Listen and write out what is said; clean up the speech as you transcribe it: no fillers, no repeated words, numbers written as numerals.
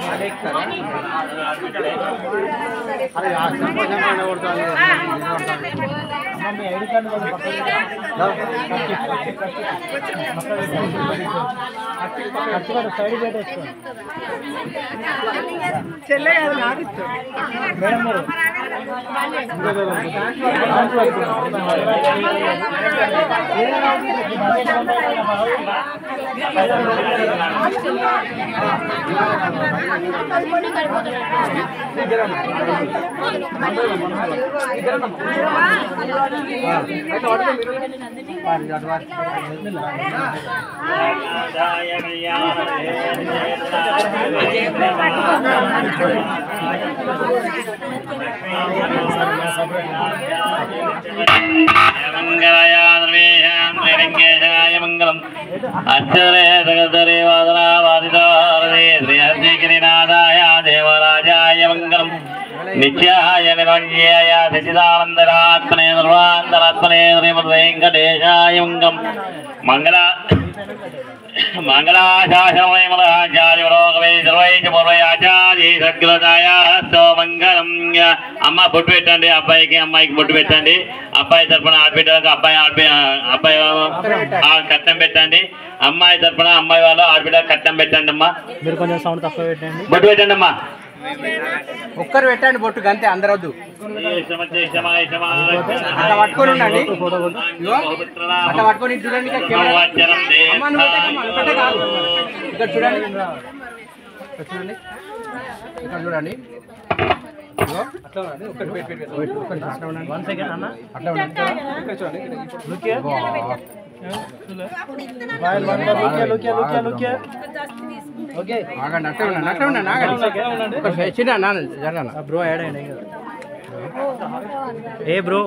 ID card side పెట్టేసుకో చెల్లె కాదు నాకు ఇష్టం మేడం मंगलम अक्षरे जगदरे वादना वादितारणे श्री हरिगिरिनाथाय देवराजाय मंगलम नित्याय निरंजयाय सच्चिदानंदरात्मने सर्वान्तरात्मने श्रीमद्वेंकटेशाय मंगलम मंगला అమ్మ బొట్టు పెట్టండి అబ్బాయికి అమ్మాయికి బొట్టు పెట్టండి అబ్బాయి తరపున ఆడబిడ్డలకు అబ్బాయి కట్నం పెట్టండి అమ్మాయి తరపున అమ్మాయి వాళ్ళు ఆడబిడ్డలకు కట్నం పెట్టండి అమ్మా మీరు కొంచెం సౌండ్ తక్కువ పెట్టండి బొట్టు పెట్టండి అమ్మా ఒక్కరు పెట్టండి బొట్టు గంతే అందరొద్దు అట్లా పట్టుకొని ఉండండి అట్లా పట్టుకొని చూడండి ఇక్కడ చూడండి ఇక్కడ చూడండి ఇక్కడ చూడండి అట్లా బ్రో యాడ్ అయినా ఏ బ్రో